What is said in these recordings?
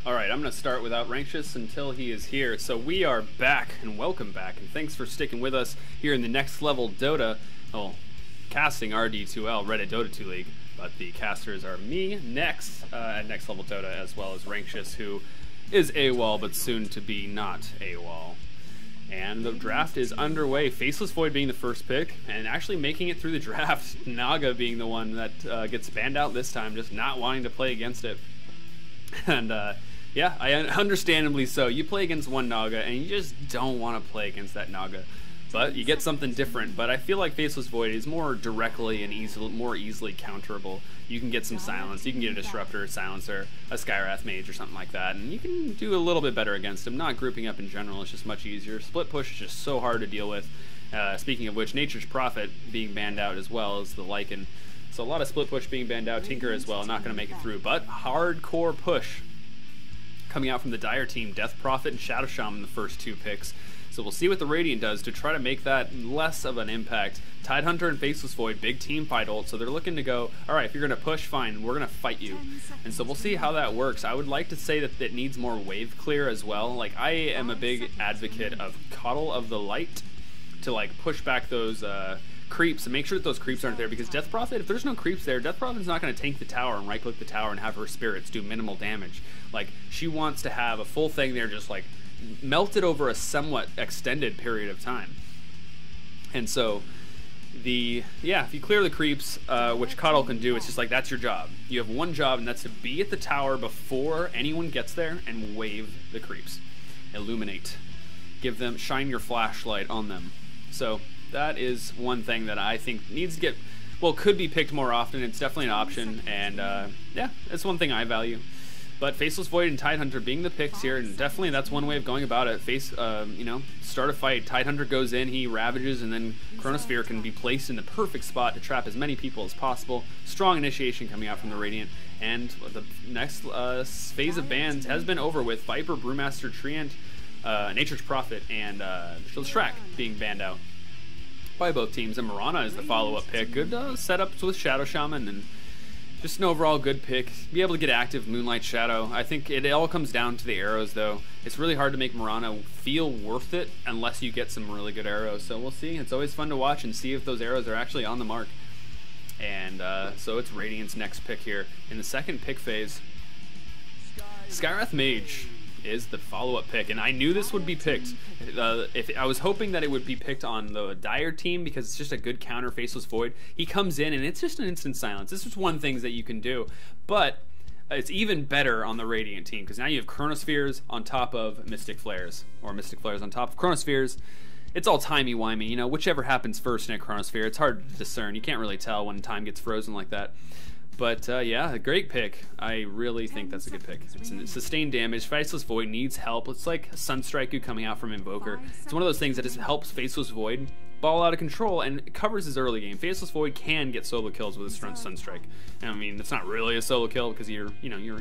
Alright, I'm going to start without Rankshis until he is here. So we are back, and welcome back, and thanks for sticking with us here in the next level Dota. Well, casting RD2L, Reddit Dota 2 League, but the casters are me, Next, at Next Level Dota, as well as Rankshis, who is AWOL, but soon to be not AWOL. And the draft is underway, Faceless Void being the first pick, and actually making it through the draft, Naga being the one that gets banned out this time, just not wanting to play against it. And, yeah, understandably so. You play against one Naga, and you just don't want to play against that Naga. But you get something different. But I feel like Faceless Void is more directly and more easily counterable. You can get some silence. You can get a Disruptor, a Silencer, a Skywrath Mage, or something like that. And you can do a little bit better against him. Not grouping up in general is just much easier. Split Push is just so hard to deal with. Speaking of which, Nature's Prophet being banned out as well as the Lycan. So a lot of Split Push being banned out. Tinker as well, not going to make it through. But hardcore push coming out from the Dire team, Death Prophet and Shadow Shaman, the first two picks. So we'll see what the Radiant does to try to make that less of an impact. Tidehunter and Faceless Void, big team fight ult, so they're looking to go, alright, if you're going to push, fine, we're going to fight you. And so we'll see how that works. I would like to say that it needs more wave clear as well. Like, I am a big advocate of Coddle of the Light to, like, push back those creeps and make sure that those creeps aren't there, because Death Prophet, if there's no creeps there, Death Prophet's not going to tank the tower and right-click the tower and have her spirits do minimal damage. Like, she wants to have a full thing there just, like, melted over a somewhat extended period of time. And so, if you clear the creeps, which Coddle can do, it's just like, that's your job. You have one job, and that's to be at the tower before anyone gets there and wave the creeps. Illuminate. Give them, shine your flashlight on them. So, that is one thing that I think needs to get, well, could be picked more often. It's definitely an option, and yeah, it's one thing I value. But Faceless Void and Tidehunter being the picks here, and definitely that's one way of going about it. Start a fight. Tidehunter goes in, he ravages, and then Chronosphere can be placed in the perfect spot to trap as many people as possible. Strong initiation coming out from the Radiant, and the next phase of bans has been over with Viper, Brewmaster, Treant, Nature's Prophet, and Shrek being banned out by both teams. And Mirana is the follow-up pick. Good setups with Shadow Shaman, and just an overall good pick. Be able to get active Moonlight Shadow. I think it all comes down to the arrows, though. It's really hard to make Mirana feel worth it unless you get some really good arrows. So we'll see. It's always fun to watch and see if those arrows are actually on the mark. And so it's Radiant's next pick here. In the second pick phase, Skywrath Mage is the follow-up pick, and I knew this would be picked. If I was hoping that it would be picked on the Dire team, because it's just a good counter Faceless Void. He comes in and it's just an instant silence. This is one thing that you can do, but it's even better on the Radiant team, because now you have Chronospheres on top of Mystic Flares, or Mystic Flares on top of Chronospheres. It's all timey-wimey, you know, whichever happens first in a Chronosphere. It's hard to discern. You can't really tell when time gets frozen like that. But yeah, a great pick. I really think that's a good pick. It's sustained damage. Faceless Void needs help. It's like Sunstrike coming out from Invoker. It's one of those things that just helps Faceless Void ball out of control and covers his early game. Faceless Void can get solo kills with his Sunstrike. And I mean, it's not really a solo kill because you're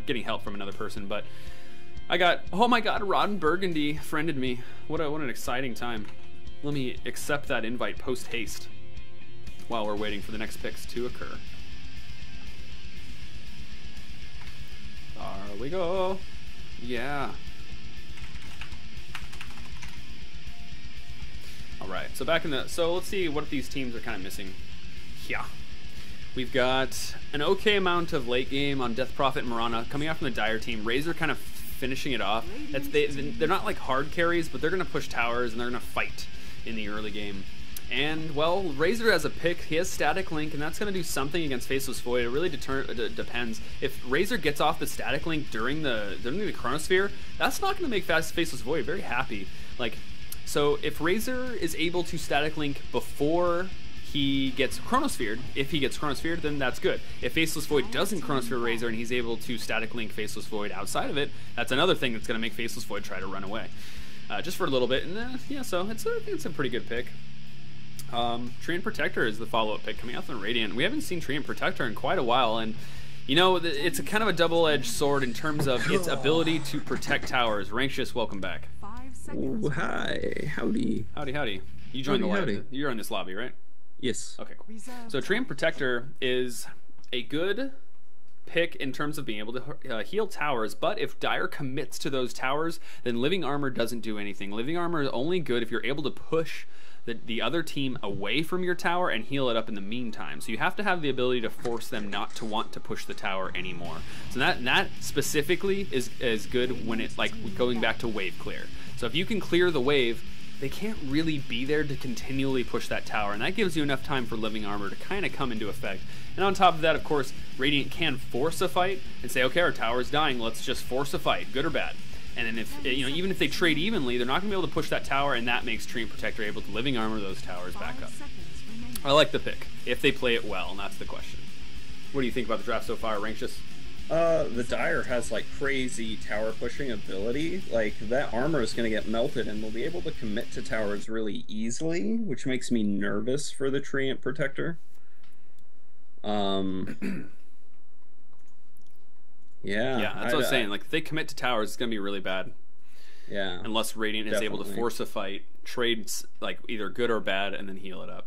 getting help from another person. But I got, oh my God, Rodden Burgundy friended me. What an exciting time. Let me accept that invite post haste while we're waiting for the next picks to occur. There we go. Yeah. Alright, so let's see what these teams are kind of missing. Yeah. We've got an okay amount of late game on Death Prophet and Mirana coming out from the Dire team. Razor kind of finishing it off. They're not like hard carries, but they're going to push towers and they're going to fight in the early game. And, well, Razor has a pick. He has Static Link, and that's going to do something against Faceless Void. It really depends. If Razor gets off the Static Link during the Chronosphere, that's not going to make Faceless Void very happy. Like, so if Razor is able to Static Link before he gets Chronosphered, if he gets Chronosphered, then that's good. If Faceless Void doesn't Chronosphere Razor and he's able to Static Link Faceless Void outside of it, that's another thing that's going to make Faceless Void try to run away. Just for a little bit, and yeah, so I think it's a pretty good pick. Treant Protector is the follow-up pick coming out from Radiant. We haven't seen Treant Protector in quite a while, and you know, it's a kind of a double-edged sword in terms of its ability to protect towers. Rankshis, welcome back. Oh, hi, howdy. Howdy. You joined the lobby. You're in this lobby, right? Yes. Okay, cool. So Treant Protector is a good pick in terms of being able to heal towers, but if Dire commits to those towers, then Living Armor doesn't do anything. Living Armor is only good if you're able to push the other team away from your tower and heal it up in the meantime. So you have to have the ability to force them not to want to push the tower anymore. So that specifically is good when it's like going back to wave clear. So if you can clear the wave, they can't really be there to continually push that tower, and that gives you enough time for Living Armor to kind of come into effect. And on top of that, of course, Radiant can force a fight and say, okay, our tower is dying, let's just force a fight, good or bad. And then if, even if they trade evenly, they're not going to be able to push that tower, and that makes Treant Protector able to Living Armor those towers back up. I like the pick, if they play it well, and that's the question. What do you think about the draft so far, Rankshis? The Dire has like crazy tower pushing ability. Like that armor is going to get melted and we'll be able to commit to towers really easily, which makes me nervous for the Treant Protector. Yeah, that's what I was saying. Like, if they commit to towers, it's going to be really bad. Yeah. Unless Radiant is able to force a fight, trades like either good or bad, and then heal it up.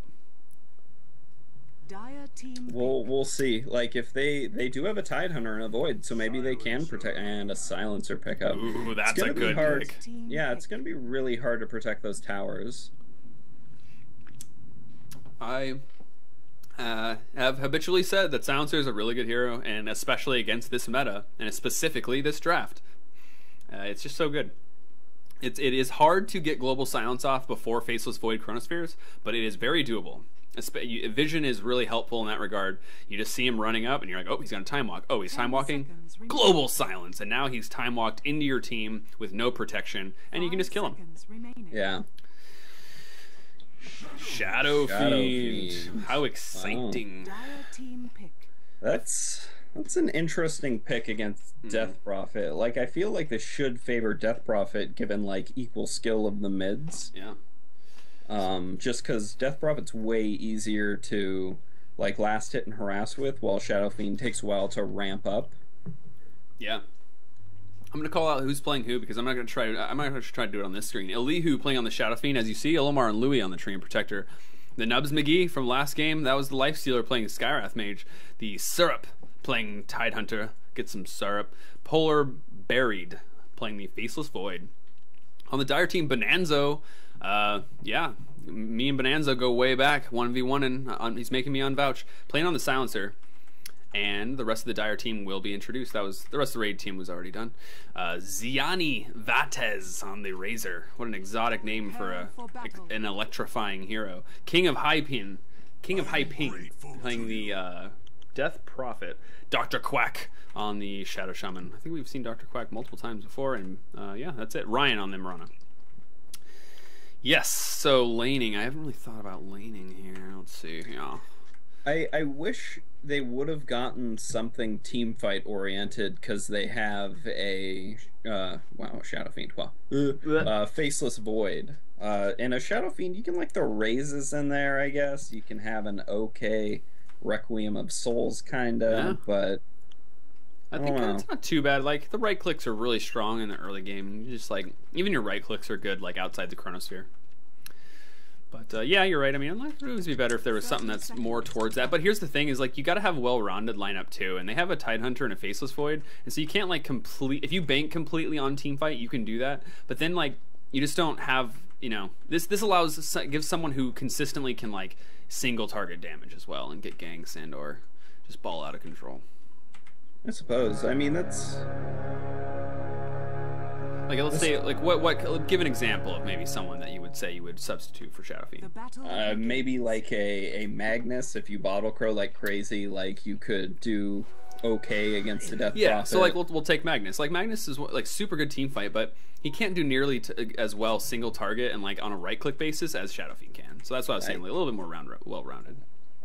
We'll see. Like, if they do have a Tidehunter and a Void, so maybe they can protect, and a Silencer pickup. Ooh, that's a good pick. Yeah, it's going to be really hard to protect those towers. I have habitually said that Silencer is a really good hero, and especially against this meta, and specifically this draft. It's just so good. It is hard to get Global Silence off before Faceless Void Chronospheres, but it is very doable. Vision is really helpful in that regard. You just see him running up, and you're like, oh, he's going to time walk. Oh, he's time walking? Global Silence. And now he's time walked into your team with no protection, and you can just kill him. Yeah. Shadow Fiend. How exciting. Wow. That's an interesting pick against Death Prophet. Like, I feel like this should favor Death Prophet given like equal skill of the mids. Yeah. Just because Death Prophet's way easier to like last hit and harass with, while Shadow Fiend takes a while to ramp up. Yeah. I'm gonna call out who's playing who because I'm not gonna try to do it on this screen. Elihu playing on the Shadow Fiend, as you see. Ilomar and Louis on the Treant Protector. The Nubs McGee from last game, that was the Lifestealer playing Skywrath Mage. The Syrup playing Tidehunter, get some syrup. Polar Buried playing the Faceless Void. On the Dire team, Bonanzo, yeah, me and Bonanza go way back, 1v1, and he's making me unvouch. Playing on the Silencer. And the rest of the Dire team will be introduced. The rest of the raid team was already done. Ziani Vatez on the Razor. What an exotic name for an electrifying hero. King of High Ping playing the Death Prophet. Dr. Quack on the Shadow Shaman. I think we've seen Dr. Quack multiple times before, and yeah, that's it. Ryan on the Mirana. Yes, so laning. I haven't really thought about laning here. Let's see. Yeah. I wish they would have gotten something team fight oriented because they have a Shadow Fiend. Faceless Void. And a Shadow Fiend, you can like throw raises in there, I guess. You can have an okay Requiem of Souls kinda, but I think it's not too bad. Like the right clicks are really strong in the early game, and just like even your right clicks are good like outside the Chronosphere. But yeah, you're right. I mean, it would be better if there was something that's more towards that. But here's the thing: is like you got to have a well-rounded lineup too, and they have a Tidehunter and a Faceless Void, and so you can't like if you bank completely on teamfight, you can do that. But then like you just don't have this gives someone who consistently can like single target damage as well and get ganks and or just ball out of control. I suppose. I mean that's. Like, let's say, like, what? Give an example of maybe someone that you would say you would substitute for Shadow Fiend. Maybe like a Magnus. If you bottle crow like crazy, like you could do okay against the Death Prophet. Yeah, so like we'll take Magnus. Like Magnus is like super good team fight, but he can't do nearly as well single target and like on a right click basis as Shadow Fiend can. So that's what I was saying, like, a little bit more well-rounded.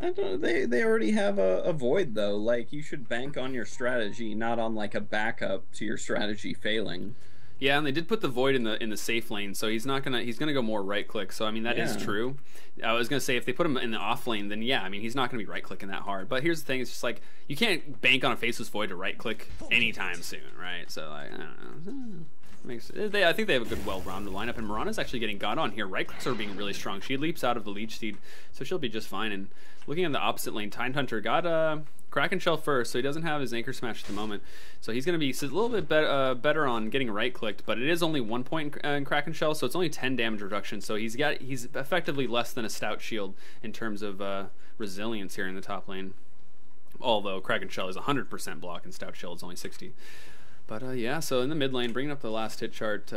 I don't know, they already have a Void though. Like you should bank on your strategy, not on like a backup to your strategy failing. Yeah, and they did put the Void in the safe lane, so he's gonna go more right click. So I mean that is true. I was gonna say if they put him in the off lane, then yeah, I mean he's not gonna be right clicking that hard. But here's the thing: it's just like you can't bank on a Faceless Void to right click anytime soon, right? So like I don't know. I think they have a good, well-rounded lineup, and Mirana's actually getting got on here. Right clicks are being really strong. She leaps out of the leech seed, so she'll be just fine. And looking at the opposite lane, Tidehunter got Kraken Shell first, so he doesn't have his Anchor Smash at the moment. So he's going to be a little bit better on getting right-clicked, but it is only 1 point in Kraken Shell, so it's only 10 damage reduction. So he's effectively less than a Stout Shield in terms of resilience here in the top lane. Although Kraken Shell is 100% block and Stout Shield is only 60. But yeah, so in the mid lane, bringing up the last hit chart,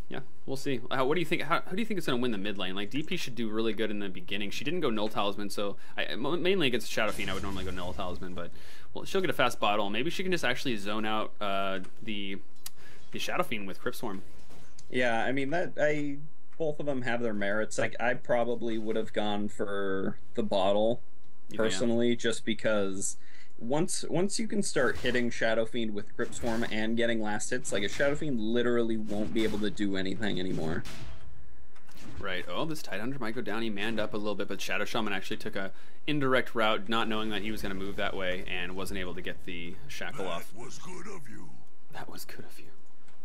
yeah, we'll see. What do you think? How do you think it's going to win the mid lane? Like, DP should do really good in the beginning. She didn't go Null Talisman, so mainly against Shadow Fiend, I would normally go Null Talisman, but well, she'll get a fast bottle. Maybe she can just actually zone out the Shadow Fiend with Crypt Swarm. Yeah, I mean, both of them have their merits. Like, I probably would have gone for the bottle personally, just because once you can start hitting Shadow Fiend with Crypt Swarm and getting last hits, like, a Shadow Fiend literally won't be able to do anything anymore. Right. Oh, this Tidehunter might go down. He manned up a little bit, but Shadow Shaman actually took a indirect route, not knowing that he was going to move that way, and wasn't able to get the shackle off. That was good of you. That was good of you.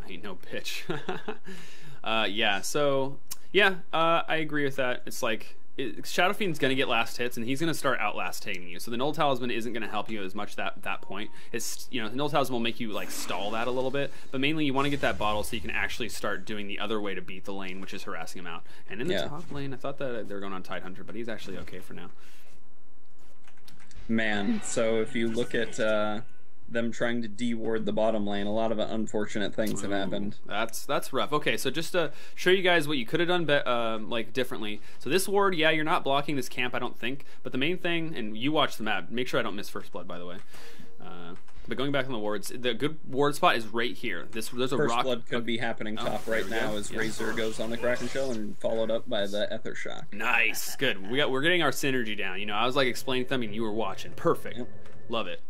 I ain't no bitch. Yeah, so, yeah, I agree with that. It's like, Shadow Fiend's going to get last hits, and he's going to start outlast hitting you. So the Null Talisman isn't going to help you as much that point. It's, you know, the Null Talisman will make you, like, stall that a little bit, but mainly you want to get that bottle so you can actually start doing the other way to beat the lane, which is harassing him out. And in the top lane, I thought that they were going on Tidehunter, but he's actually okay for now. Man, so if you look at them trying to de-ward the bottom lane, a lot of unfortunate things have happened. That's rough. Okay, so just to show you guys what you could have done like differently. So this ward, yeah, you're not blocking this camp, I don't think. But the main thing, and you watch the map, make sure I don't miss first blood, by the way. But going back on the wards, the good ward spot is right here. There's a first rock. blood could be happening top right now as Razor goes on the Kraken Shell and followed up by the Ether Shock. Nice, good. We're getting our synergy down. You know, I was like explaining to them, and you were watching. Perfect. Yep. Love it.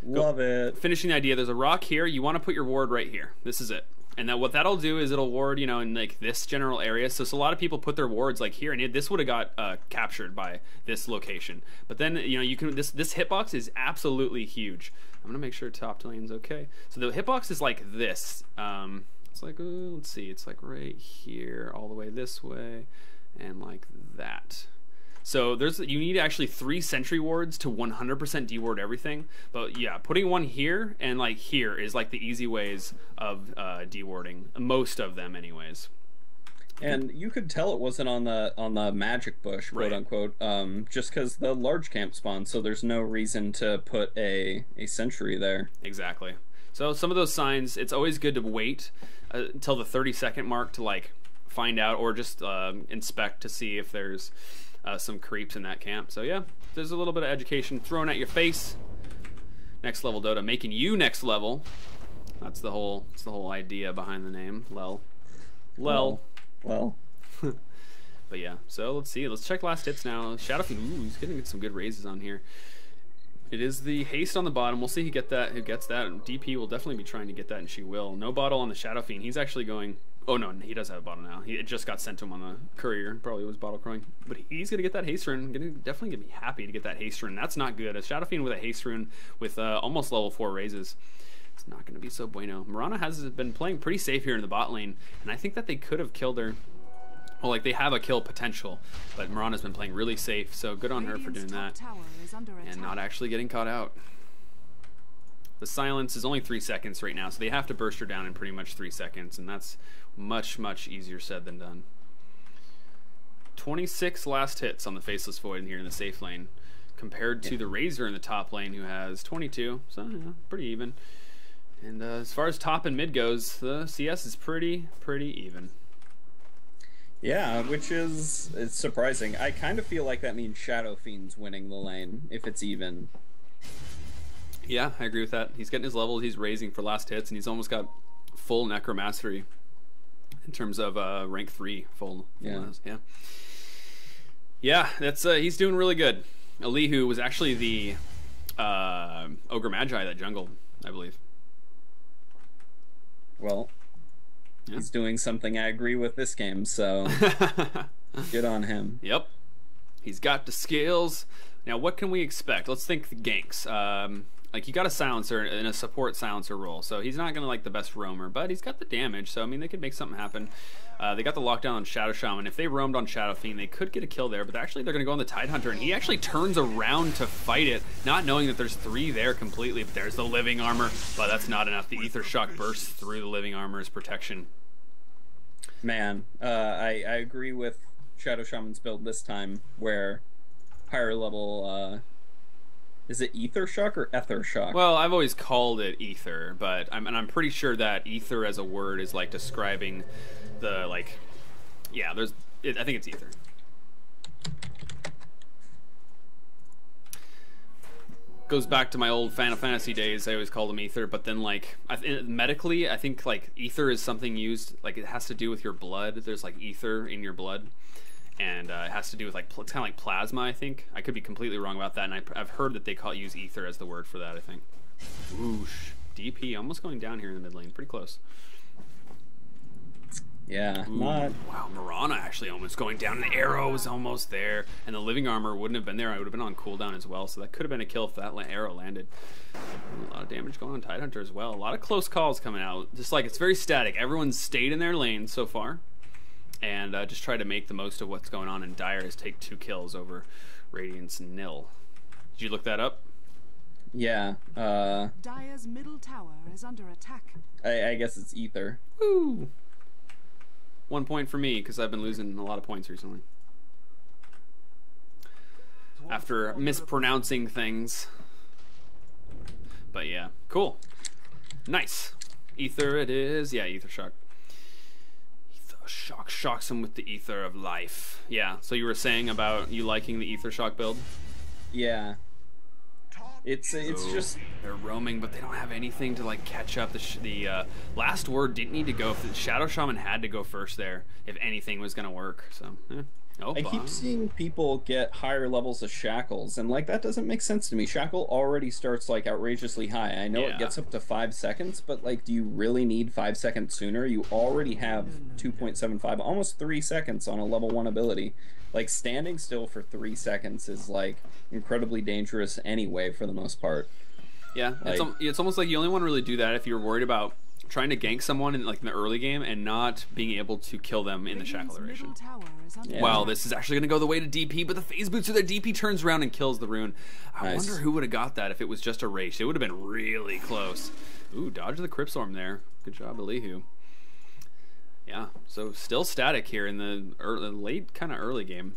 Love it. Finishing the idea, there's a rock here. You want to put your ward right here. This is it. And then what that'll do is it'll ward, you know, in like this general area. So a lot of people put their wards like here, and this would have got captured by this location. But then, you know, you can this hitbox is absolutely huge. I'm gonna make sure top lane's okay. So the hitbox is like this. It's like let's see, it's like right here, all the way this way, and like that. So you need actually 3 sentry wards to 100% deward everything. But yeah, putting one here and like here is like the easy ways of dewarding, most of them anyways. And you could tell it wasn't on the magic bush, quote unquote, just because the large camp spawned, so there's no reason to put a sentry there. Exactly. So some of those signs, it's always good to wait until the 30-second mark to like find out, or just inspect to see if there's some creeps in that camp. So yeah, there's a little bit of education thrown at your face. Next level Dota, making you next level. That's the whole idea behind the name. Lel. Well. But yeah, so let's see. Let's check last hits now. Shadow Fiend, ooh, he's getting some good raises on here. It is the haste on the bottom. We'll see who gets that. DP will definitely be trying to get that, and she will. No bottle on the Shadow Fiend. He's actually going... Oh, no, he does have a bottle now. It just got sent to him on the courier. Probably was bottle crowing. But he's going to get that haste rune. Definitely going to be happy to get that haste rune. That's not good. A Shadow Fiend with a haste rune with almost level 4 raises. It's not going to be so bueno. Mirana has been playing pretty safe here in the bot lane, and I think that they could have killed her. Well, like, they have a kill potential, but Mirana's been playing really safe, so good on her for doing that. And not actually getting caught out. The silence is only 3 seconds right now, so they have to burst her down in pretty much 3 seconds, and that's much, much easier said than done. 26 last hits on the Faceless Void in here in the safe lane, compared to the Razor in the top lane, who has 22, so yeah, pretty even. And as far as top and mid goes, the CS is pretty even. Yeah, which is surprising. I kind of feel like that means Shadow Fiend's winning the lane if it's even. Yeah, I agree with that. He's getting his levels, he's raising for last hits, and he's almost got full Necromastery in terms of rank 3 full. Yeah, that's he's doing really good. Elihu was actually the Ogre Magi that jungled, I believe. Well, he's doing something I agree with this game, so good on him. Yep. He's got the skills. Now, what can we expect? Let's think the ganks. like you got a silencer and a support silencer role, so he's not gonna like the best roamer, but he's got the damage, so I mean they could make something happen. They got the lockdown on Shadow Shaman. If they roamed on Shadow Fiend, they could get a kill there, but actually they're gonna go on the Tidehunter, and he actually turns around to fight it, not knowing that there's 3 there completely. But there's the living armor, but that's not enough. The Ether Shock bursts through the living armor's protection. Man, I agree with Shadow Shaman's build this time, where higher level, is it Ether Shock or Ether Shock? Well, I've always called it Ether, but I'm pretty sure that Ether as a word is like describing the, like, yeah, I think it's Ether. Goes back to my old Final Fantasy days. I always called them Ether, but then like medically, I think like Ether is something used, like it has to do with your blood. There's like Ether in your blood, and it has to do with like it's kind of like plasma. I think I could be completely wrong about that, and I've heard that they use Ether as the word for that. I think. Whoosh, DP almost going down here in the mid lane, pretty close. Yeah, Ooh, not... Wow, Mirana actually almost going down. The arrow was almost there, and the living armor wouldn't have been there. I would have been on cooldown as well, so that could have been a kill if that arrow landed. Ooh, a lot of damage going on Tidehunter as well. A lot of close calls coming out. Just like it's very static. Everyone's stayed in their lane so far, and just try to make the most of what's going on. And Dire has taken 2 kills over Radiant's nil. Did you look that up? Yeah. Dire's middle tower is under attack. I guess it's Ether. Woo! 1 point for me, because I've been losing a lot of points recently. After mispronouncing things. But yeah, cool. Nice. Ether it is. Yeah, Ether Shock. Ether Shock shocks him with the Ether of life. Yeah, so you were saying about you liking the Ether Shock build? Yeah. It's just... They're roaming, but they don't have anything to like catch up. The last word didn't need to go. The Shadow Shaman had to go first there if anything was going to work. So, yeah. Oh, I keep seeing people get higher levels of shackles, and like that doesn't make sense to me. Shackle already starts like outrageously high. I know it gets up to 5 seconds, but like, do you really need 5 seconds sooner? You already have 2.75, almost 3 seconds on a level 1 ability. Like standing still for 3 seconds is like incredibly dangerous anyway for the most part. Yeah, like, it's almost like you only want to really do that if you're worried about trying to gank someone in like in the early game and not being able to kill them in the shackle duration. Yeah. Wow, this is actually going to go the way to DP, but the phase boots of their DP turns around and kills the rune. I wonder who would have got that if it was just a race. It would have been really close. Ooh, dodge the Cryptstorm there. Good job, Elihu. Yeah, so still static here in the late kind of early game.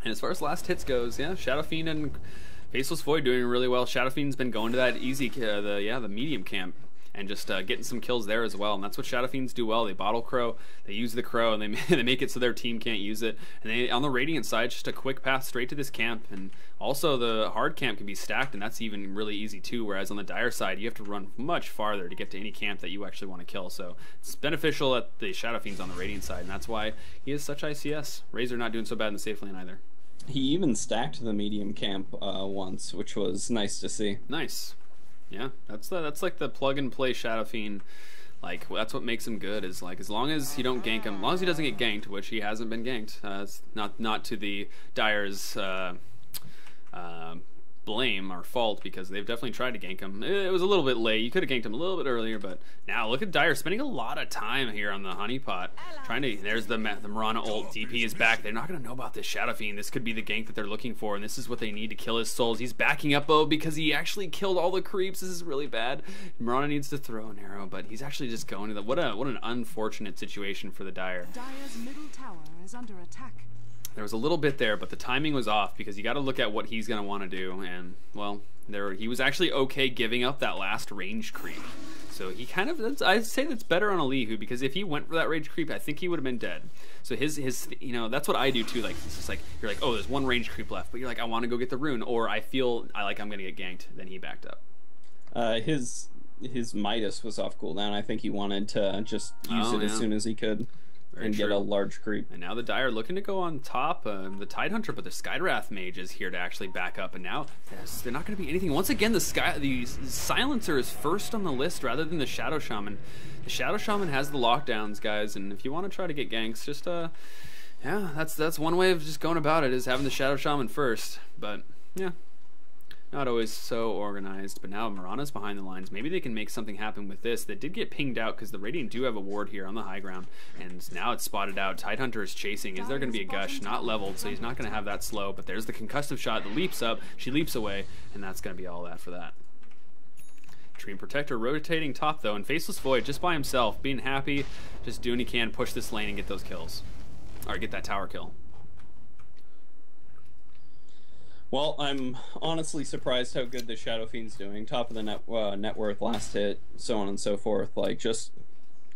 And as far as last hits goes, yeah, Shadow Fiend and Faceless Void doing really well. Shadow Fiend's been going to that easy, the medium camp, and just getting some kills there as well. And that's what Shadow Fiends do well. They bottle Crow, they use the Crow, and they make it so their team can't use it. And they, on the Radiant side, just a quick path straight to this camp. And also the hard camp can be stacked, and that's even really easy too. Whereas on the Dire side, you have to run much farther to get to any camp that you actually want to kill. So it's beneficial at the Shadow Fiends on the Radiant side, and that's why he is such ICS. Razor not doing so bad in the safe lane either. He even stacked the medium camp once, which was nice to see. Nice. Yeah, that's like the plug and play Shadow Fiend. Like, that's what makes him good, is like as long as you don't gank him, as long as he doesn't get ganked, which he hasn't been ganked. It's not to the Dire's blame or fault, because they've definitely tried to gank him. It was a little bit late. You could have ganked him a little bit earlier, but now look at Dire spending a lot of time here on the honeypot, trying to. There's the Mirana ult. DP is back. They're not going to know about this Shadow Fiend. This could be the gank that they're looking for, and this is what they need to kill his souls. He's backing up because he actually killed all the creeps. This is really bad. Mirana needs to throw an arrow, but he's actually just going to the. What an unfortunate situation for the Dire. Dire's middle tower is under attack. There was a little bit there, but the timing was off, because you got to look at what he's going to want to do. And, well, he was actually okay giving up that last range creep. So he kind of, I'd say that's better on Elihu, because if he went for that range creep, I think he would have been dead. So his, you know, that's what I do too. Like, it's just like, you're like, oh, there's one range creep left, but you're like, I want to go get the rune, or I feel I'm going to get ganked. Then he backed up. His Midas was off cooldown. I think he wanted to just use it as soon as he could. Very and true. Get a large creep. And now the Dire looking to go on top. The Tidehunter, but the Skywrath Mage is here to actually back up. And now they're not going to be anything. Once again, the Silencer is first on the list rather than the Shadow Shaman. The Shadow Shaman has the lockdowns, guys. And if you want to try to get ganks, just yeah, that's one way of just going about it, is having the Shadow Shaman first. But yeah, Not always so organized, but now Mirana's behind the lines. Maybe they can make something happen with this. That did get pinged out because the Radiant do have a ward here on the high ground, and now it's spotted out. Tidehunter is chasing. Is there going to be a gush? Not leveled, so he's not going to have that slow, but there's the concussive shot that leaps up. She leaps away, and that's going to be all that for that. Treant Protector rotating top, though, and Faceless Void just by himself, being happy, just doing what he can, push this lane and get those kills. Or get that tower kill. Well, I'm honestly surprised how good the Shadow Fiend's doing. Top of the net worth, last hit, so on and so forth. Like, just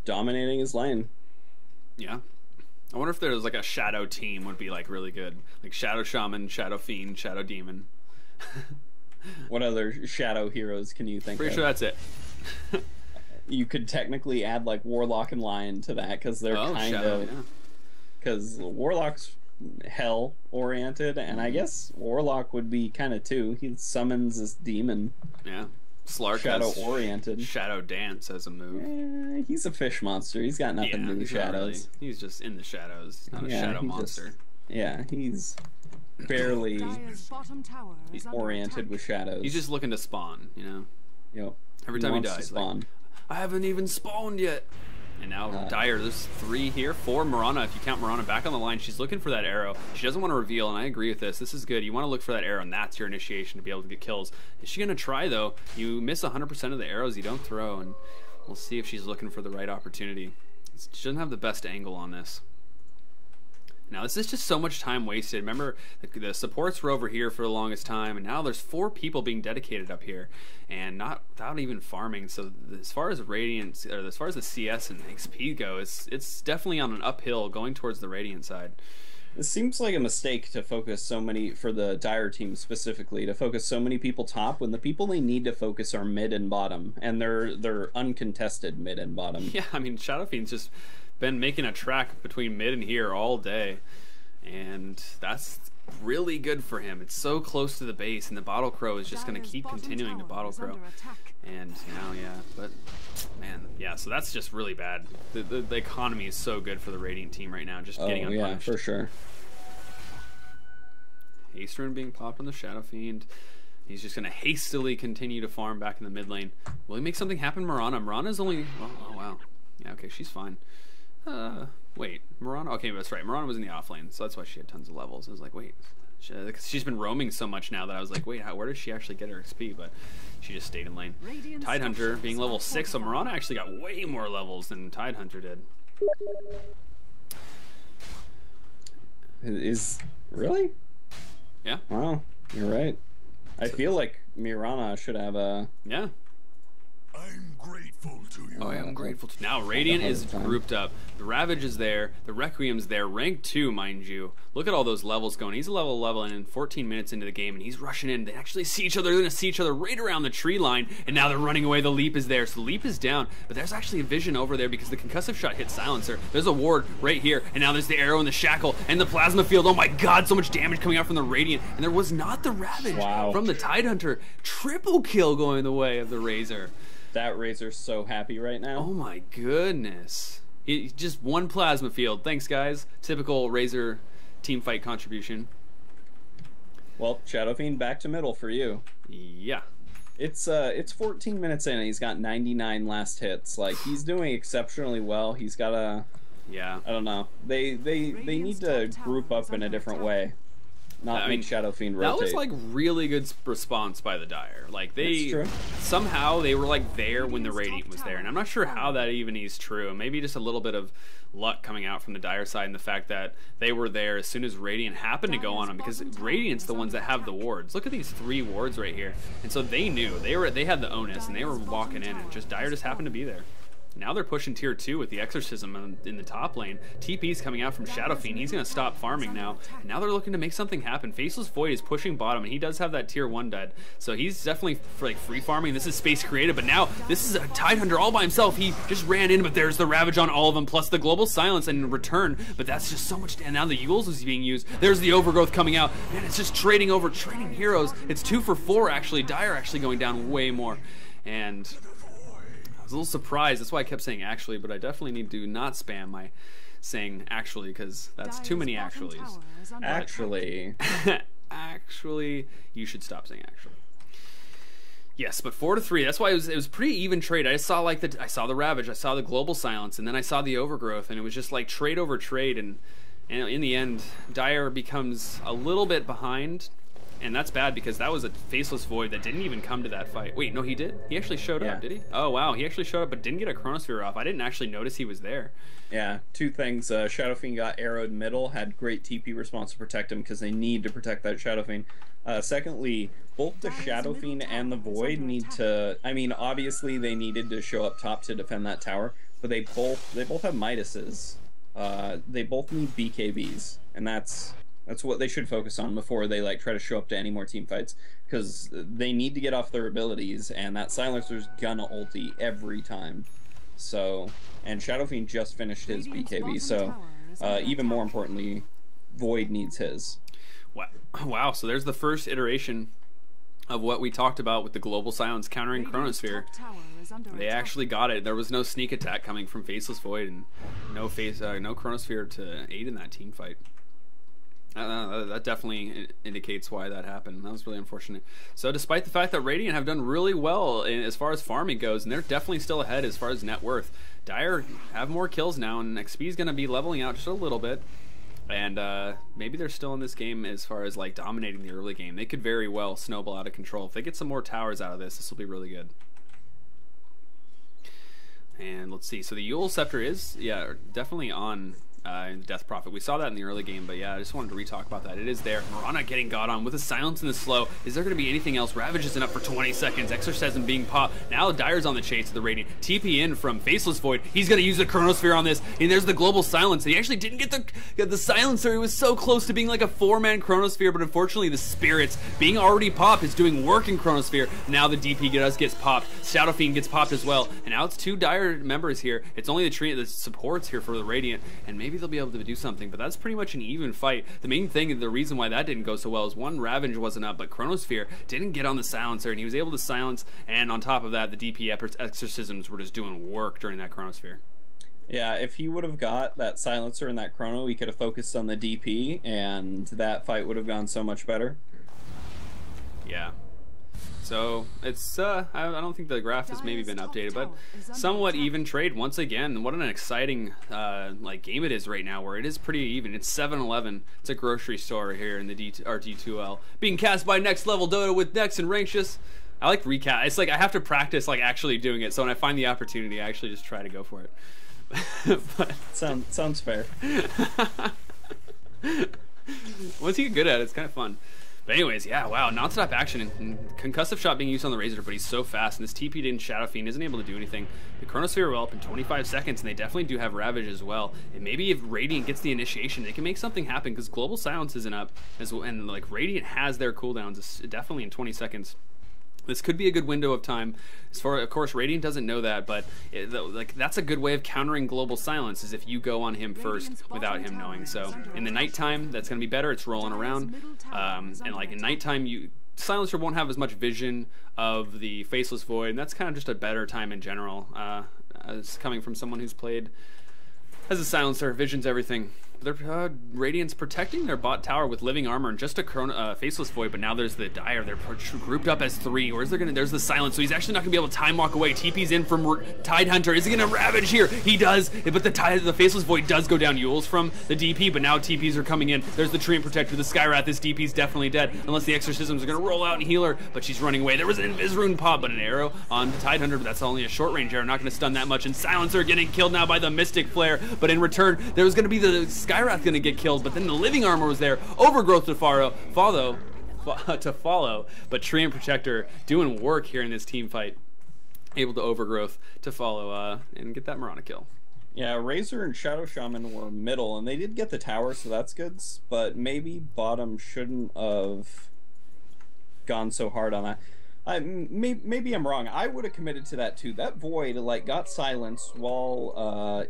dominating his lane. Yeah. I wonder if there's like a Shadow team would be like really good. Like Shadow Shaman, Shadow Fiend, Shadow Demon. What other Shadow heroes can you think Pretty of? sure that's it. You could technically add like Warlock and Lion to that because they're kind of... Because Warlock's hell oriented, and I guess Warlock would be kind of too. He summons this demon. Yeah. Slark Shadow oriented. Shadow Dance as a move. He's a fish monster. He's got nothing to do with shadows. Really. He's just in the shadows. Not a shadow monster. He's barely oriented with shadows. He's just looking to spawn, you know? Yep. Every time he dies, like, I haven't even spawned yet. And now Dire, there's 3 here, 4 Mirana, if you count Mirana back on the line. She's looking for that arrow. She doesn't want to reveal, and I agree with this. This is good. You want to look for that arrow, and that's your initiation to be able to get kills. Is she going to try, though? You miss 100% of the arrows you don't throw, and we'll see if she's looking for the right opportunity. She doesn't have the best angle on this. Now, this is just so much time wasted. Remember, the supports were over here for the longest time, and now there's 4 people being dedicated up here, and not without even farming. So as far as Radiant, or as far as the CS and XP go, it's definitely on an uphill going towards the Radiant side. It seems like a mistake to focus so many, for the Dire team specifically, to focus so many people top when the people they need to focus are mid and bottom, and they're uncontested mid and bottom. Yeah, I mean, Shadow Fiend's just been making a track between mid and here all day, and that's really good for him. It's so close to the base, and the Bottle Crow is just going to keep continuing to Bottle Crow. And now, yeah, but man, yeah, so that's just really bad. The economy is so good for the Radiant team right now, just getting unpunished. Yeah, for sure. Haste Rune being popped on the Shadow Fiend. He's just going to hastily continue to farm back in the mid lane. Will he make something happen, Mirana? Mirana's only... Oh, wow. Yeah, okay, she's fine. Wait, Mirana? Okay, that's right. Mirana was in the off lane, so that's why she had tons of levels. I was like, wait. She's been roaming so much now that I was like, wait, where does she actually get her XP? But she just stayed in lane. Tidehunter being level 6, so Mirana actually got way more levels than Tidehunter did. Really? Yeah. Wow, you're right. I feel like Mirana should have a... Yeah. I'm grateful to you. Oh, yeah, I'm grateful to... Now, Radiant is grouped up. The Ravage is there. The Requiem's there. Rank 2, mind you. Look at all those levels going. He's a level and in 14 minutes into the game, and he's rushing in. They actually see each other. They're going to see each other right around the tree line, and now they're running away. The leap is there. So the leap is down, but there's actually a vision over there because the concussive shot hit silencer. There's a ward right here, and now there's the arrow and the shackle and the plasma field. Oh my god, so much damage coming out from the Radiant, and there was not the Ravage from the Tidehunter. Triple kill going the way of the Razor. That Razor's so happy right now. Oh my goodness. Just one plasma field. Thanks, guys. Typical Razor team fight contribution. Well, Shadow Fiend back to middle for you. Yeah. It's 14 minutes in and he's got 99 last hits. Like, he's doing exceptionally well. He's got a... Yeah. I don't know. They need to group up in a different way. Not make Shadow Fiend rotate. That was like really good response by the Dire. Like somehow they were like there when the Radiant was there, and I'm not sure how that even is true. Maybe just a little bit of luck coming out from the Dire side and the fact that they were there as soon as Radiant happened to go on them, because Radiant's the ones that have the wards. Look at these 3 wards right here, and so they knew they had the onus and they were walking in, and just Dire just happened to be there. Now they're pushing tier 2 with the Exorcism in the top lane. TP's coming out from Shadow Fiend. He's going to stop farming now. And now they're looking to make something happen. Faceless Void is pushing bottom, and he does have that tier 1 dead. So he's definitely like free farming. This is space created, but now this is a Tidehunter all by himself. He just ran in, but there's the Ravage on all of them, plus the Global Silence in return. But that's just so much. And now the Yules is being used. There's the Overgrowth coming out. Man, it's just trading heroes. It's 2 for 4 actually. Dire actually going down way more. And... I was a little surprised. That's why I kept saying actually, but I definitely need to not spam my saying actually, because that's too many actuallys. Actually. Actually, you should stop saying actually. Yes, but 4-3. That's why it was pretty even trade. I saw I saw the Ravage, I saw the Global Silence, and then I saw the Overgrowth, and it was just like trade over trade, and in the end, Dire becomes a little bit behind, and that's bad because that was a Faceless Void that didn't even come to that fight. Wait, no, he did? He actually showed up, did he? Oh, wow, he actually showed up, but didn't get a Chronosphere off. I didn't actually notice he was there. Yeah, two things. Shadow Fiend got arrowed middle, had great TP response to protect him because they need to protect that Shadow Fiend. Secondly, both the Shadow Fiend and the Void need to... I mean, obviously they needed to show up top to defend that tower, but they both have Midases. They both need BKBs, and that's what they should focus on before they like try to show up to any more team fights, because they need to get off their abilities, and that Silencer's gonna ulti every time. So, and Shadow Fiend just finished his BKB, so even more importantly, Void needs his. Wow, so there's the first iteration of what we talked about with the Global Silence countering Chronosphere. They actually got it. There was no sneak attack coming from Faceless Void, and no Chronosphere to aid in that team fight. That definitely indicates why that happened. That was really unfortunate. So despite the fact that Radiant have done really well as far as farming goes, and they're definitely still ahead as far as net worth, Dire have more kills now, and XP is going to be leveling out just a little bit. And maybe they're still in this game as far as like dominating the early game. They could very well snowball out of control. If they get some more towers out of this will be really good. And let's see. So the Yule Scepter is, definitely on in the Death Prophet. We saw that in the early game, but yeah, I just wanted to re-talk about that. It is there. Mirana getting got on with a silence and the slow. Is there going to be anything else? Ravage isn't up for 20 seconds. Exorcism being popped. Now Dire's on the chase of the Radiant. TP in from Faceless Void. He's going to use the Chronosphere on this, and there's the Global Silence. He actually didn't get the Silencer. He was so close to being like a 4-man Chronosphere, but unfortunately the Spirits being already popped is doing work in Chronosphere. Now the DP gets popped. Shadow Fiend gets popped as well, and now it's 2 Dire members here. It's only the supports here for the Radiant, and maybe they'll be able to do something, but that's pretty much an even fight. The main thing, the reason why that didn't go so well is one, Ravage wasn't up, but Chronosphere didn't get on the Silencer, and he was able to silence, and on top of that, the DP exorcisms were just doing work during that Chronosphere. Yeah, if he would have got that Silencer and that Chrono, he could have focused on the DP, and that fight would have gone so much better. Yeah. So it's I don't think the graph has maybe been updated, but somewhat even trade once again. What an exciting like game it is right now, where it is pretty even. It's 7-11. It's a grocery store here in the RD2L, being cast by Next Level Dota with Nex and Rankshis. I like recast. It's like I have to practice like actually doing it. So when I find the opportunity, I actually just try to go for it. But sounds fair. Once you get good at it, it's kind of fun. But anyways, yeah, wow, non-stop action, and concussive shot being used on the Razor, but he's so fast, and this TP'd in Shadow Fiend isn't able to do anything. The Chronosphere will up in 25 seconds, and they definitely do have Ravage as well. And maybe if Radiant gets the initiation, they can make something happen, because Global Silence isn't up, as well, and like Radiant has their cooldowns, it's definitely in 20 seconds. This could be a good window of time. As far, of course, Radiant doesn't know that, but like that's a good way of countering Global Silence, is if you go on him first without him knowing. So in the nighttime, that's going to be better. It's rolling around, and like in nighttime, Silencer won't have as much vision of the Faceless Void, and that's kind of just a better time in general. As coming from someone who's played as a Silencer, visions everything. They're Radiant's protecting their bot tower with living armor and just a Faceless Void, but now there's the Dire. They're grouped up as 3. Where's there's the Silence, so he's actually not gonna be able to time walk away. TP's in from Tidehunter. Is he gonna Ravage here? He does, but the Faceless Void does go down. Yules from the DP, but now TPs are coming in. There's the Treant Protector, the Skywrath. This DP's definitely dead unless the Exorcisms are gonna roll out and heal her, but she's running away. There was an Invis Rune pop, but an arrow on the Tidehunter, but that's only a short range arrow, not gonna stun that much. And Silencer getting killed now by the Mystic Flare, but in return there was gonna be the Skywrath gonna get killed, but then the living armor was there. Overgrowth to follow, but Treant Protector doing work here in this team fight, able to Overgrowth to follow and get that Mirana kill. Yeah, Razor and Shadow Shaman were middle, and they did get the tower, so that's good, but maybe bottom shouldn't have gone so hard on that. Maybe I'm wrong. I would have committed to that too. That Void like got silenced while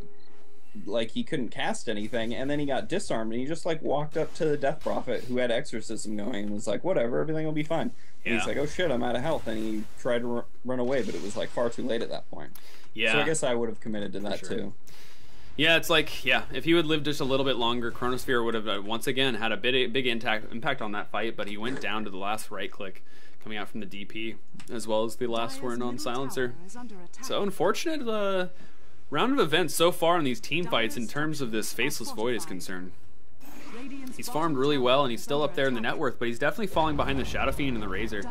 like he couldn't cast anything, and then he got disarmed, and he just like walked up to the Death Prophet who had Exorcism going and was like, whatever, everything will be fine. Yeah. And he's like, oh shit, I'm out of health, and he tried to run away, but it was like far too late at that point. Yeah. So I guess I would have committed to that too. Yeah, it's like, yeah, if he would live just a little bit longer, Chronosphere would have once again had a big impact on that fight, but he went down to the last right click coming out from the DP, as well as the last one on Silencer. So unfortunate round of events so far in these team fights in terms of this Faceless Void is concerned. He's farmed really well, and he's still up there in the net worth, but he's definitely falling behind the Shadow Fiend and the Razor.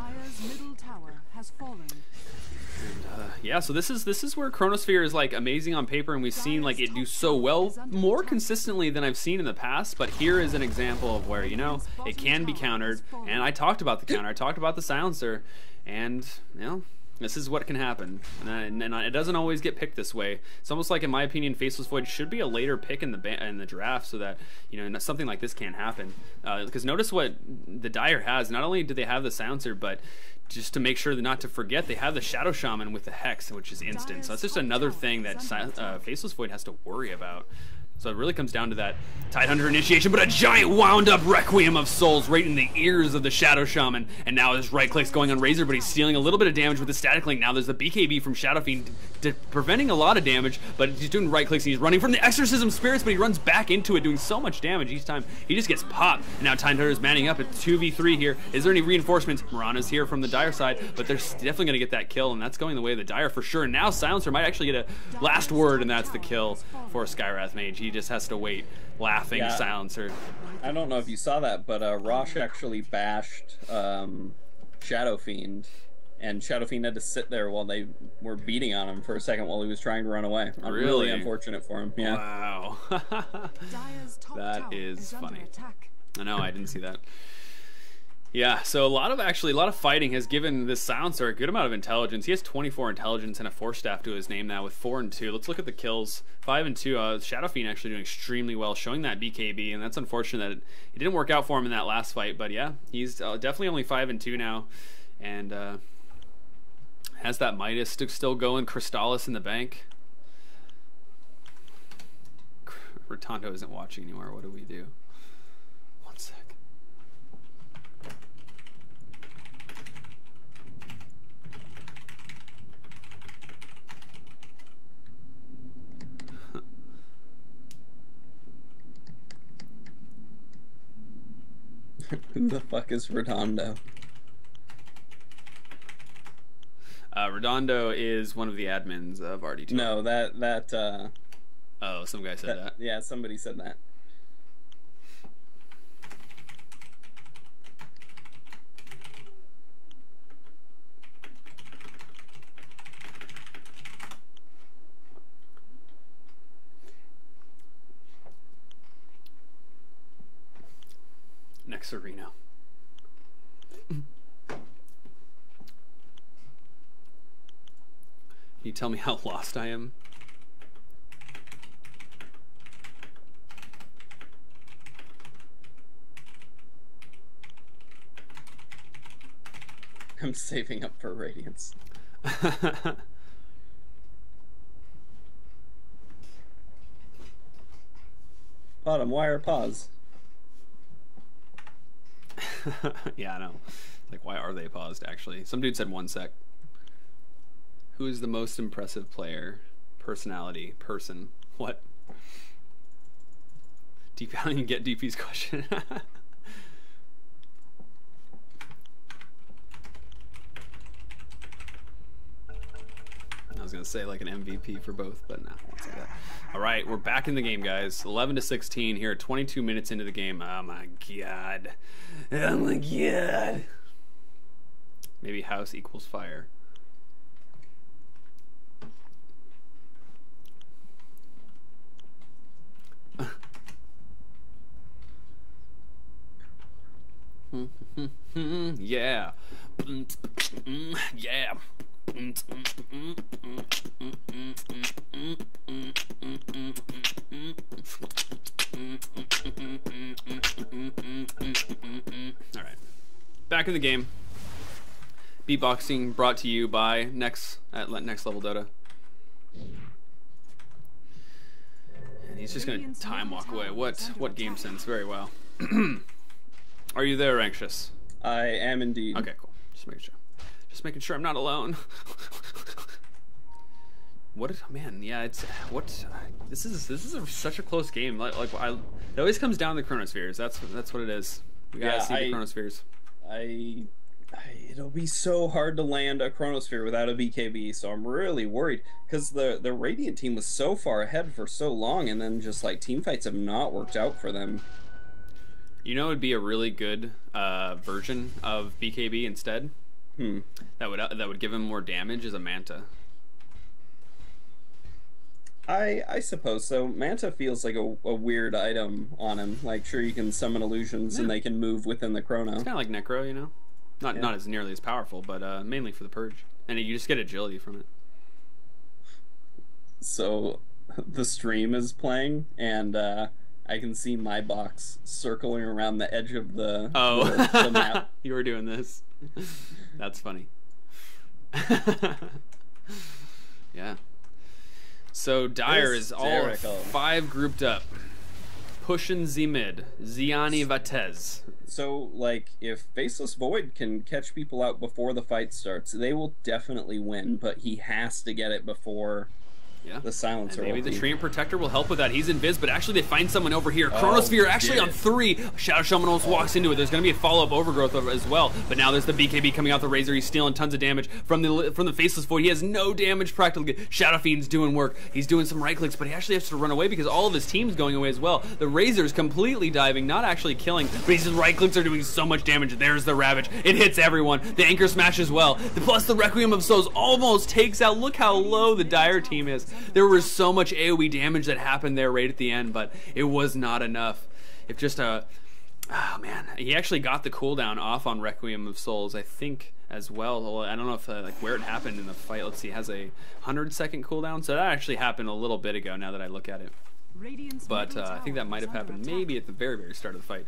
Yeah, so this is where Chronosphere is like amazing on paper, and we've seen like it do so well, more consistently than I've seen in the past. But here is an example of where, you know, it can be countered. And I talked about the counter, I talked about the Silencer, and you know, this is what can happen. And it doesn't always get picked this way. It's almost like, in my opinion, Faceless Void should be a later pick in the draft, so that, you know, something like this can't happen. Because notice what the Dire has. Not only do they have the Silencer, but just to make sure not to forget, they have the Shadow Shaman with the Hex, which is instant. So that's just another thing that Faceless Void has to worry about. So it really comes down to that Tidehunter initiation, but a giant wound up Requiem of Souls right in the ears of the Shadow Shaman. And now his right click's going on Razor, but he's stealing a little bit of damage with the Static Link. Now there's the BKB from Shadow Fiend preventing a lot of damage, but he's doing right clicks and he's running from the Exorcism Spirits, but he runs back into it, doing so much damage each time. He just gets popped. And now Tidehunter is manning up at 2v3 here. Is there any reinforcements? Mirana's here from the Dire side, but they're definitely going to get that kill, and that's going the way of the Dire for sure. And now Silencer might actually get a last word, and that's the kill for Skywrath Mage. He just has to wait, laughing. Yeah. Silencer. I don't know if you saw that, but Rosh actually bashed Shadow Fiend, and Shadow Fiend had to sit there while they were beating on him for a second while he was trying to run away. Really unfortunate for him. Yeah. Wow. That is funny. I know, I didn't see that. Yeah, so a lot of fighting has given this Silencer a good amount of intelligence. He has 24 intelligence and a Force Staff to his name now with 4 and 2. Let's look at the kills. 5 and 2. Shadow Fiend actually doing extremely well, showing that BKB, and that's unfortunate that it didn't work out for him in that last fight. But yeah, he's definitely only 5 and 2 now, and has that Midas still going. Crystallis in the bank. Rotondo isn't watching anymore. What do we do? One sec. Who the fuck is Redondo? Redondo is one of the admins of RD2L. No, that oh, some guy said that. Yeah, somebody said that. Next arena. Can you tell me how lost I am? I'm saving up for Radiance. Bottom wire pause. Yeah, I know. Like, why are they paused, actually? Some dude said 1 sec. Who is the most impressive player? Personality. Person. What? DP, I don't even get DP's question. I was gonna say like an MVP for both, but no, I won't say that. All right, we're back in the game, guys. 11-16 here, 22 minutes into the game. Oh my god. Oh my god. Maybe house equals fire. Yeah. Yeah. Alright. Back in the game. Beatboxing brought to you by Next Level Dota. And he's just gonna time walk away. What game sense? Very well. Are you there, Rankshis? I am indeed. Okay, cool. Just making sure I'm not alone. What is, man? Yeah, it's what. This is such a close game. It always comes down to Chronospheres. That's what it is. We gotta see the Chronospheres. I It'll be so hard to land a Chronosphere without a BKB, so I'm really worried because the Radiant team was so far ahead for so long, and then just like team fights have not worked out for them. You know, it'd be a really good version of BKB instead. That would give him more damage as a Manta. I suppose so. Manta feels like a weird item on him. Like, sure, you can summon illusions and they can move within the Chrono. It's kind of like Necro, you know? Not as nearly as powerful, but mainly for the Purge. And you just get agility from it. So, the stream is playing, and I can see my box circling around the edge of the map. You were doing this. That's funny. Yeah. So Dire is all 5 grouped up. Pushing Z mid. Ziani Vatez. So, like, if Faceless Void can catch people out before the fight starts, they will definitely win, but he has to get it before the Silencer. And maybe the Treant Protector will help with that. He's invis, but actually they find someone over here. Chronosphere actually on 3. Shadow Shaman almost walks into it. There's going to be a follow-up overgrowth as well, but now there's the BKB coming out the Razor. He's stealing tons of damage from the Faceless Void. He has no damage practically. Shadow Fiend's doing work. He's doing some right clicks, but he actually has to run away because all of his team's going away as well. The Razor's completely diving, not actually killing, but his right clicks are doing so much damage. There's the Ravage. It hits everyone. The Anchor Smash as well. Plus the Requiem of Souls almost takes out. Look how low the Dire team is. There was so much AoE damage that happened there right at the end, but it was not enough. If just oh man, he actually got the cooldown off on Requiem of Souls, I think, as well. I don't know if like where it happened in the fight. Let's see, it has a 100-second cooldown, so that actually happened a little bit ago now that I look at it. But I think that might have happened maybe at the very start of the fight.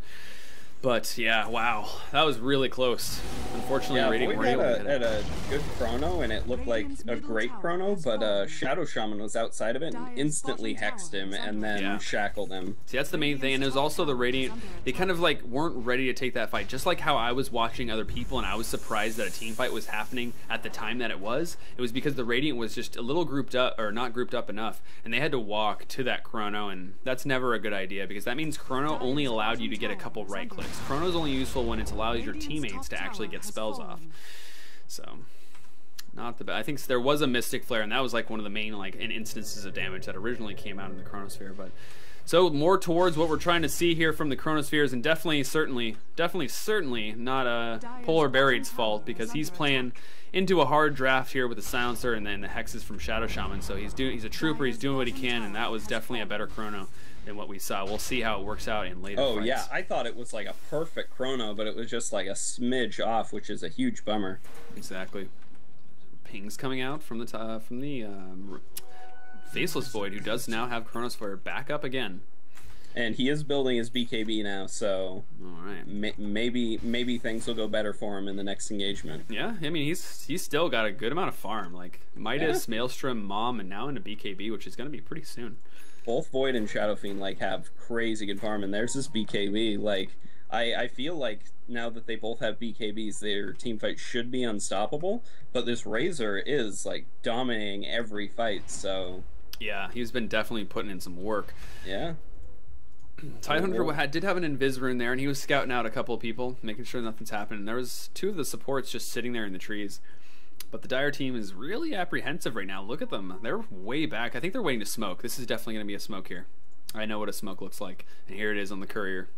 But yeah, wow, that was really close. Unfortunately, Radiant weren't able to hit it. Had a good chrono, and it looked like a great chrono, but Shadow Shaman was outside of it and instantly hexed him and then shackled him. See, that's the main thing, and there's also the Radiant. They kind of like weren't ready to take that fight. Just like how I was watching other people, and I was surprised that a team fight was happening at the time that it was. It was because the Radiant was just a little grouped up, or not grouped up enough, and they had to walk to that chrono, and that's never a good idea because that means chrono only allowed you to get a couple right clicks. Chrono's only useful when it allows your teammates to actually get spells off. So, not the best. I think there was a Mystic Flare, and that was like one of the main instances of damage that originally came out in the Chronosphere. But so more towards what we're trying to see here from the Chronospheres, and definitely, certainly not Polar Buried's fault because he's playing into a hard draft here with the Silencer and then the hexes from Shadow Shaman. So he's a trooper. He's doing what he can, and that was definitely a better chrono than what we saw. We'll see how it works out in later fights. Yeah, I thought it was like a perfect chrono, but it was just like a smidge off, which is a huge bummer. Exactly. Pings coming out from the Faceless Void, who does now have Chronosphere back up again. And he is building his BKB now, so maybe things will go better for him in the next engagement. Yeah, I mean he's still got a good amount of farm, like Midas, Maelstrom, Mom, and now into BKB, which is going to be pretty soon. Both Void and Shadow Fiend have crazy good farm, and there's this BKB. Like I feel like now that they both have BKBs, their team fight should be unstoppable. But this Razor is like dominating every fight. So yeah, he's been definitely putting in some work. Yeah. Tidehunter did have an Invis rune there, and he was scouting out a couple of people, making sure nothing's happening. There was 2 of the supports just sitting there in the trees. But the Dire team is really apprehensive right now. Look at them. They're way back. I think they're waiting to smoke. This is definitely going to be a smoke here. I know what a smoke looks like. And here it is on the courier.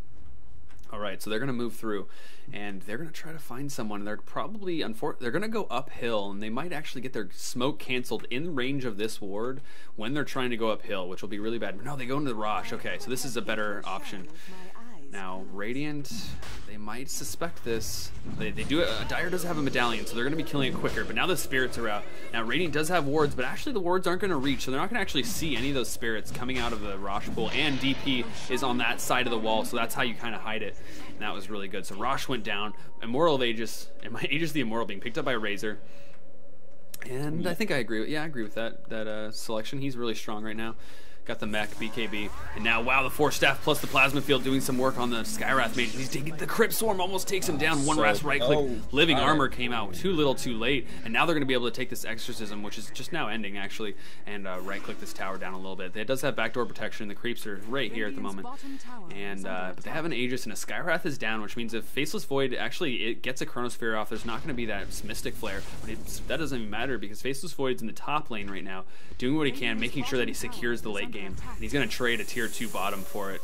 All right, so they're going to move through. And they're going to try to find someone. They're probably, they're going to go uphill. And they might actually get their smoke canceled in range of this ward when they're trying to go uphill, which will be really bad. But no, they go into the Rosh. Okay, so this is a better option. Now, Radiant, they might suspect this. They do it. Dire does have a medallion, so they're going to be killing it quicker. But now the spirits are out. Now, Radiant does have wards, but actually the wards aren't going to reach, so they're not going to actually see any of those spirits coming out of the Rosh pool. And DP is on that side of the wall, so that's how you kind of hide it. And that was really good. So Rosh went down. Immortal of Aegis, Aegis the Immortal being picked up by Razor. And I think I agree. Yeah, I agree with that selection. He's really strong right now. Got the mech, BKB, and now, wow, the Force Staff plus the Plasma Field doing some work on the Skywrath Mage. He's taking the Crypt Swarm, almost takes him down. One last right click. Living Armor came out too little too late, and now they're going to be able to take this Exorcism, which is just now ending, actually, and right click this tower down a little bit. It does have backdoor protection. The creeps are right here at the moment, and but they have an Aegis, and a Skywrath is down, which means if Faceless Void actually it gets a Chronosphere off, there's not going to be that Mystic Flare, but that doesn't even matter because Faceless Void's in the top lane right now, doing what he can, making sure that he secures the late game. And he's going to trade a tier 2 bottom for it.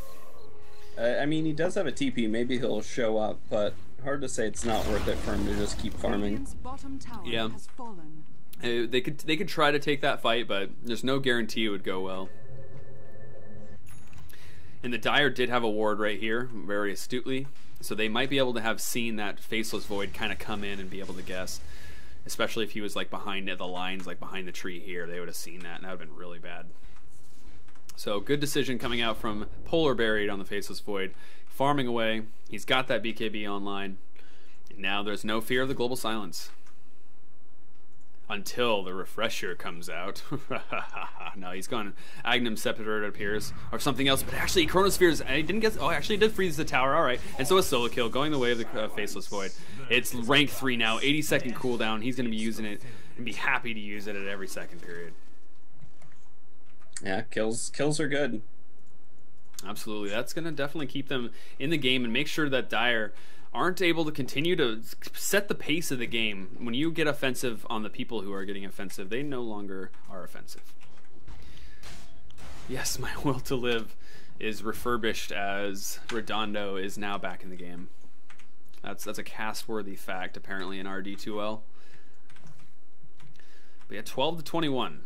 I mean, he does have a TP. Maybe he'll show up, but hard to say it's not worth it for him to just keep farming. Yeah. They could try to take that fight, but there's no guarantee it would go well. And the Dire did have a ward right here, very astutely, so they might be able to have seen that Faceless Void kind of come in and be able to guess. Especially if he was like behind the lines, like behind the tree here, they would have seen that, and that would have been really bad. So good decision coming out from Polar Buried on the Faceless Void. Farming away. He's got that BKB online. And now there's no fear of the Global Silence. Until the Refresher comes out. No, he's gone. Agnum Scepter, it appears. Or something else. But actually, Chronosphere's... I didn't get... Oh, actually, it did freeze the tower. Alright. And so a solo kill going the way of the Faceless Void. It's rank 3 now. 80-second cooldown. He's going to be using it. And be happy to use it at every second period. Yeah, kills are good. Absolutely. That's going to definitely keep them in the game and make sure that Dire aren't able to continue to set the pace of the game. When you get offensive on the people who are getting offensive, they no longer are offensive. Yes, my will to live is refurbished as Redondo is now back in the game. That's a cast-worthy fact, apparently, in RD2L. But yeah, 12-21.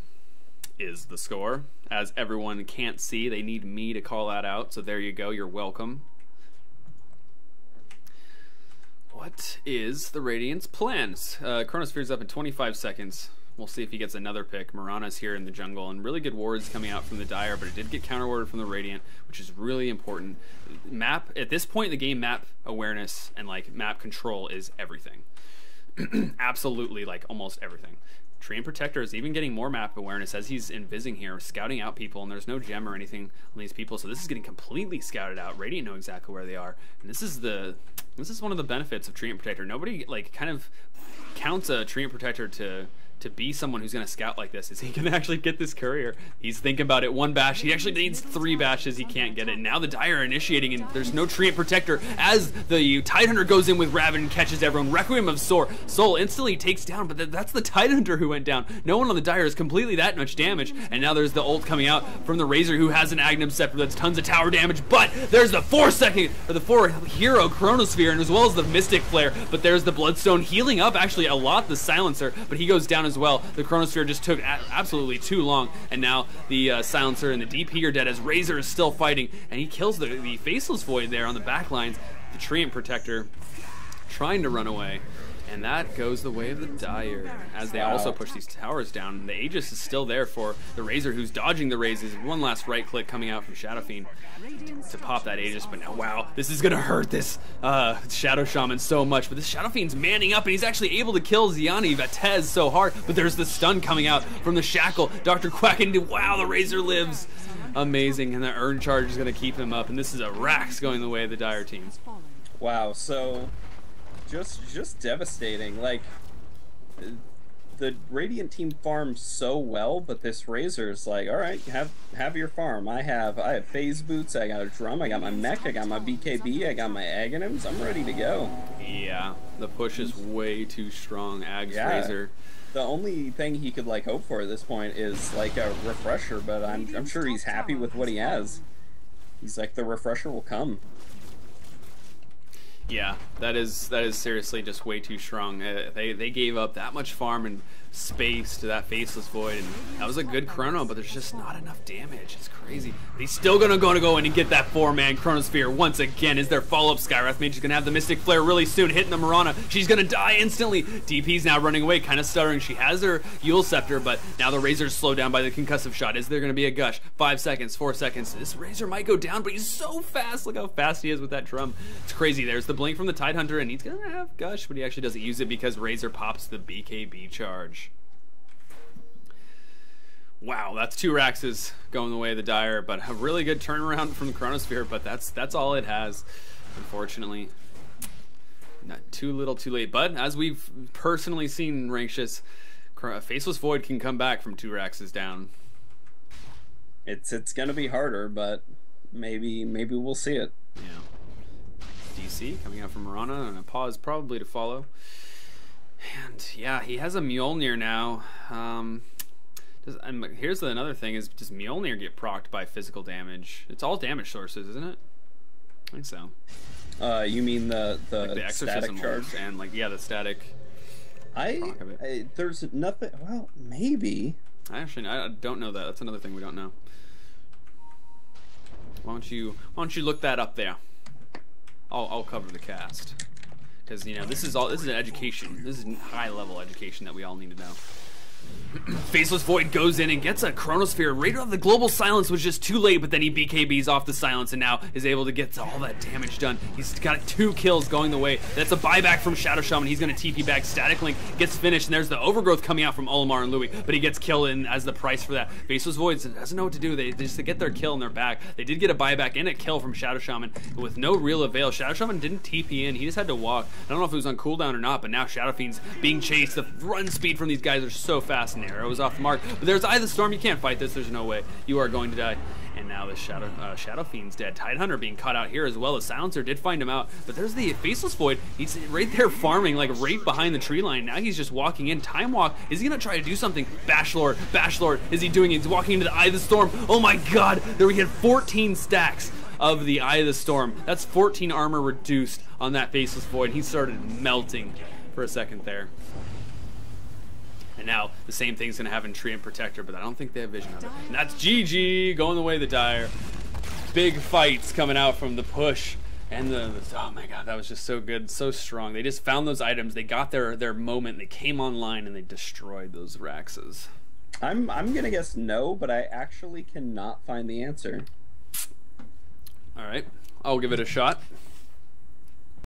Is the score. As everyone can't see, they need me to call that out, so there you go, you're welcome. What is the Radiant's plans? Chronosphere's up in 25 seconds. We'll see if he gets another pick. Mirana's here in the jungle, and really good wards coming out from the Dire, but it did get counter-warded from the Radiant, which is really important. Map, at this point in the game, map awareness and like map control is everything. Absolutely, like almost everything. Treant Protector is even getting more map awareness as he's invising here, scouting out people, and there's no gem or anything on these people, so this is getting completely scouted out. Radiant know exactly where they are, and this is one of the benefits of Treant Protector. Nobody like kind of counts a Treant Protector to be someone who's going to scout like this. Is he going to actually get this courier? He's thinking about it. 1 bash. He actually needs 3 bashes. He can't get it. Now the Dire are initiating, and there's no Treant Protector as the Tidehunter goes in with Raven and catches everyone. Requiem of Soul instantly takes down, but that's the Tidehunter who went down. No one on the Dire is completely that much damage, and now there's the ult coming out from the Razor, who has an Agnum Scepter that's tons of tower damage, but there's the 4 hero Chronosphere, and as well as the Mystic Flare, but there's the Bloodstone healing up actually a lot, the Silencer, but he goes down as well. The Chronosphere just took absolutely too long, and now the Silencer and the DP are dead as Razor is still fighting, and he kills the Faceless Void there on the back lines. The Treant Protector trying to run away, and that goes the way of the Dire as they also push these towers down. The Aegis is still there for the Razor, who's dodging the raises. One last right click coming out from Shadow Fiend to pop that Aegis, but now, wow, this is gonna hurt this Shadow Shaman so much, but this Shadow Fiend's manning up, and he's actually able to kill Ziani Vatez so hard, but there's the stun coming out from the Shackle. Dr. Quack, and wow, the Razor lives. Amazing, and the Urn Charge is gonna keep him up, and this is a Rax going the way of the Dire team. Wow, so just devastating. Like, the Radiant team farms so well, but this Razor's like, all right, have your farm. I have phase boots, I got a drum, I got my mech, I got my BKB, I got my Aghanims, I'm ready to go. Yeah, the push is way too strong. Razor. The only thing he could like hope for at this point is like a refresher, but I'm sure he's happy with what he has. He's like, the refresher will come. Yeah, that is seriously just way too strong. They gave up that much farm and space to that Faceless Void, and that was a good chrono, but there's just not enough damage. It's crazy. But he's still gonna go in and get that 4-man Chronosphere once again. Is their follow-up? Skywrath Mage is gonna have the Mystic Flare really soon, hitting the Mirana. She's gonna die instantly. DP's now running away, kind of stuttering. She has her Yule Scepter, but now the Razor's slowed down by the concussive shot. Is there gonna be a gush? 5 seconds, 4 seconds. This Razor might go down, but he's so fast. Look how fast he is with that drum. It's crazy. There's the blink from the Tidehunter, and he's gonna have gush, but he actually doesn't use it because Razor pops the BKB charge. Wow, that's 2 Raxes going the way of the Dire, but a really good turnaround from the Chronosphere, but that's all it has, unfortunately. Not too little too late, but as we've personally seen Rankshis, Faceless Void can come back from 2 Raxes down. It's gonna be harder, but maybe we'll see it. Yeah. DC coming out from Marana, and a pause probably to follow. And yeah, he has a Mjolnir now. Here's another thing: is does Mjolnir get procced by physical damage? It's all damage sources, isn't it? I think so. You mean the Like the exorcism static charge and like the static. There's nothing. Well, maybe. I don't know that. That's another thing we don't know. Why don't you look that up there? I'll cover the cast, because you know this is an education. This is high level education that we all need to know. Faceless Void goes in and gets a Chronosphere right off the global silence, was just too late, but then he BKBs off the silence and now is able to get all that damage done. He's got 2 kills going the way. That's a buyback from Shadow Shaman. He's going to TP back. Static Link gets finished, and there's the overgrowth coming out from Olimar and Louis, but he gets killed in as the price for that. Faceless Void doesn't know what to do. They just get their kill and they're back. They did get a buyback and a kill from Shadow Shaman with no real avail. Shadow Shaman didn't TP in. He just had to walk. I don't know if it was on cooldown or not, but now Shadow Fiend's being chased. The run speed from these guys are so fast, and arrows off the mark. But there's Eye of the Storm. You can't fight this. There's no way. You are going to die. And now the Shadow Fiend's dead. Tidehunter being caught out here as well. The Silencer did find him out. But there's the Faceless Void. He's right there farming, like right behind the tree line. Now he's just walking in. Time Walk. Is he going to try to do something? Bashlord. Bashlord. Is he doing it? He's walking into the Eye of the Storm. Oh my god. There we had 14 stacks of the Eye of the Storm. That's 14 armor reduced on that Faceless Void. He started melting for a second there. And now the same thing's going to happen in Tree and Protector, but I don't think they have vision of it. And that's GG going the way of the Dire. Big fights coming out from the push. And oh my god, that was just so good, so strong. They just found those items. They got their moment. They came online and they destroyed those Raxes. I'm going to guess no, but I actually cannot find the answer. All right. I'll give it a shot.